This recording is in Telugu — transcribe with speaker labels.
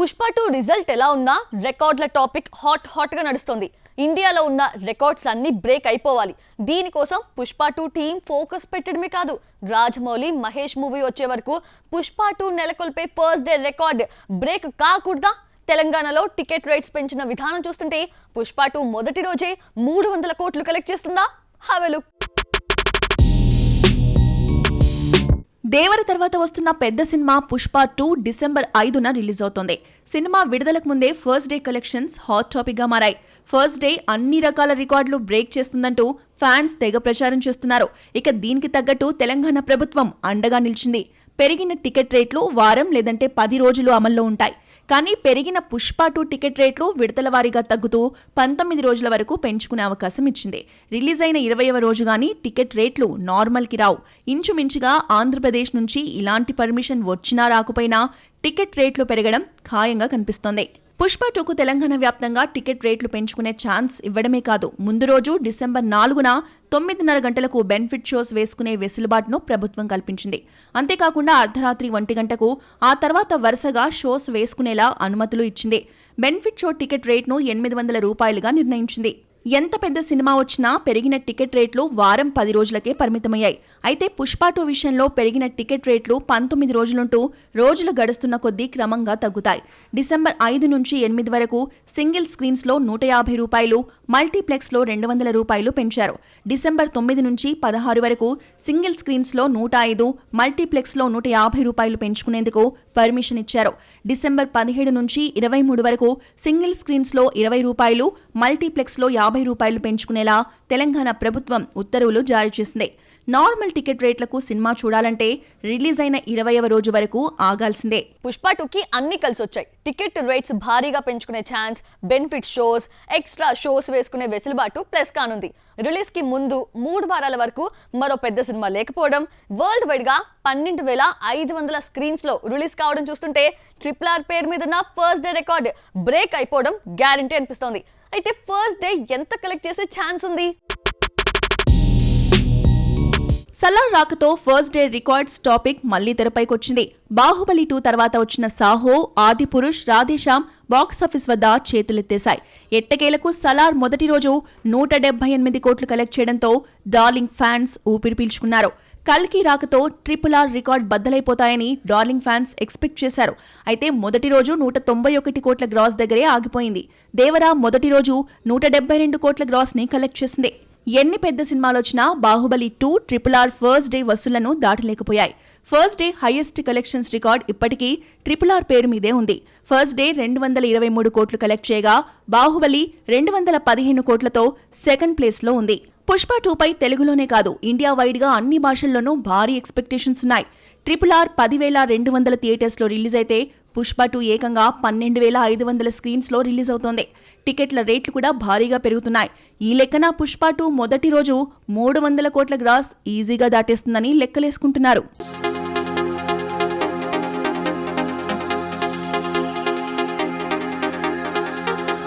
Speaker 1: పుష్ప 2 రిజల్ట్ ఎలా ఉన్నా రికార్డుల టాపిక్ హాట్ గా నడుస్తుంది. ఇండియాలో ఉన్న రికార్డ్స్ అన్ని బ్రేక్ అయిపోవాలి. దీనికోసం పుష్ప 2 టీం ఫోకస్ పెట్టడమే కాదు, రాజమౌళి మహేష్ మూవీ వచ్చే వరకు పుష్ప 2 నెలకొల్పే ఫస్ట్ డే రికార్డ్ బ్రేక్ కాకూడదా? తెలంగాణలో టికెట్ రేట్స్ పెంచిన విధానం చూస్తుంటే పుష్ప 2 మొదటి రోజే 300 కోట్లు కలెక్ట్ చేస్తుందా? Have a look.
Speaker 2: దేవర తర్వాత వస్తున్న పెద్ద సినిమా పుష్ప 2 డిసెంబర్ 5న రిలీజ్ అవుతోంది. సినిమా విడుదలకు ముందే first day collections hot topic గా మారాయి. ఫస్ట్ డే అన్ని రకాల రికార్డులు బ్రేక్ చేస్తుందంటూ ఫ్యాన్స్ తెగ ప్రచారం చేస్తున్నారు. ఇక దీనికి తగ్గట్టు తెలంగాణ ప్రభుత్వం అండగా నిలిచింది. పెరిగిన టికెట్ రేట్లు వారం లేదంటే 10 రోజులు అమల్లో ఉంటాయి. కానీ పెరిగిన పుష్ప 2 టికెట్ రేట్లు విడతల వారీగా తగ్గుతూ 19 రోజుల వరకు పెంచుకునే అవకాశం ఇచ్చింది. రిలీజ్ అయిన 20వ రోజు గానీ టికెట్ రేట్లు నార్మల్కి రావు. ఇంచుమించుగా ఆంధ్రప్రదేశ్ నుంచి ఇలాంటి పర్మిషన్ వచ్చినా రాకపోయినా టికెట్ రేట్లు పెరగడం ఖాయంగా కనిపిస్తోంది. పుష్ప 2కు తెలంగాణ వ్యాప్తంగా టికెట్ రేట్లు పెంచుకునే ఛాన్స్ ఇవ్వడమే కాదు, ముందు రోజు డిసెంబర్ 4న 9:30 గంటలకు బెనిఫిట్ షోస్ వేసుకునే వెసులుబాటును ప్రభుత్వం కల్పించింది. అంతేకాకుండా అర్ధరాత్రి 1 గంటకు, ఆ తర్వాత వరుసగా షోస్ వేసుకునేలా అనుమతులు ఇచ్చింది. బెనిఫిట్ షో టికెట్ రేట్ను 800 రూపాయలుగా నిర్ణయించింది. ఎంత పెద్ద సినిమా వచ్చినా పెరిగిన టికెట్ రేట్లు వారం 10 రోజులకే పరిమితమయ్యాయి. అయితే పుష్ప 2 విషయంలో పెరిగిన టికెట్ రేట్లు 19 రోజులుంటూ రోజులు గడుస్తున్న కొద్దీ క్రమంగా తగ్గుతాయి. డిసెంబర్ 5 నుంచి 8 వరకు సింగిల్ స్క్రీన్స్లో 150 రూపాయలు, మల్టీప్లెక్స్లో 200 రూపాయలు పెంచారు. డిసెంబర్ 9 నుంచి 16 వరకు సింగిల్ స్క్రీన్స్లో 105, మల్టీప్లెక్స్లో 150 రూపాయలు పెంచుకునేందుకు పర్మిషన్ ఇచ్చారు. డిసెంబర్ 17 నుంచి 23 వరకు సింగిల్ స్క్రీన్స్లో 20 రూపాయలు, మల్టీప్లెక్స్లో 50 రూపాయలు పెంచుకునేలా తెలంగాణ ప్రభుత్వం ఉత్తర్వులు జారీ చేసింది. నార్మల్ టికెట్ రేట్లకు సినిమా చూడాలంటే రిలీజ్ అయిన 20వ రోజు వరకు ఆగాల్సిందే.
Speaker 1: పుష్ప 2కి అన్ని కలిసొచ్చాయి. టికెట్ రేట్స్ భారీగా పెంచుకునే chance, benefit shows, extra shows వేసుకునే వెసులుబాటు ప్లస్ కానుంది. రిలీజ్ కి ముందు 3 వారాల వరకు మరో పెద్ద సినిమా లేకపోవడం, వరల్డ్ వైడ్ గా 12,500 స్క్రీన్స్ లో రిలీజ్ కావడం చూస్తుంటే RRR పేరు మీద ఉన్న ఫస్ట్ డే రికార్డ్ బ్రేక్ అయిపోవడం గ్యారంటీ అనిపిస్తోంది. అయితే ఫస్ట్ డే ఎంత కలెక్ట్ చేసే ఛాన్స్ ఉంది?
Speaker 2: సలార్ రాకతో ఫస్ట్ డే రికార్డ్స్ టాపిక్ మళ్లీ తెరపైకొచ్చింది. బాహుబలి 2 తర్వాత వచ్చిన సాహో, ఆదిపురుష్, రాధేశ్యామ్ బాక్సాఫీస్ వద్ద చేతులెత్తేశాయి. ఎట్టకేలకు సలార్ మొదటి రోజు 178 కోట్లు కలెక్ట్ చేయడంతో డార్లింగ్ ఫ్యాన్స్ ఊపిరి పీల్చుకున్నారు. కల్కి రాకతో RRR రికార్డ్ బద్దలైపోతాయని డార్లింగ్ ఫ్యాన్స్ ఎక్స్పెక్ట్ చేశారు. అయితే మొదటి రోజు 191 కోట్ల గ్రాస్ దగ్గరే ఆగిపోయింది. దేవరా మొదటి రోజు 172 కోట్ల గ్రాస్ ని కలెక్ట్ చేసింది. ఎన్ని పెద్ద సినిమాలొచ్చినా బాహుబలి 2 RRR ఫస్ట్ డే వసూళ్లను దాటలేకపోయాయి. First day highest collections record ఇప్పటికీ RRR పేరు మీదే ఉంది. ఫస్ట్ డే 223 కోట్లు కలెక్ట్ చేయగా బాహుబలి 215 కోట్లతో సెకండ్ ప్లేస్లో ఉంది. పుష్ప 2పై తెలుగులోనే కాదు, ఇండియా వైడ్ గా అన్ని భాషల్లోనూ భారీ ఎక్స్పెక్టేషన్స్ ఉన్నాయి. RRR 10,200 థియేటర్స్లో రిలీజ్ అయితే పుష్ప 2 ఏకంగా 12,500 స్క్రీన్స్లో రిలీజ్ అవుతోంది. టికెట్ల రేట్లు కూడా భారీగా పెరుగుతున్నాయి. ఈ లెక్కన పుష్ప 2 మొదటి రోజు 300 కోట్ల గ్రాస్ ఈజీగా దాటేస్తుందని లెక్కలేసుకుంటున్నారు.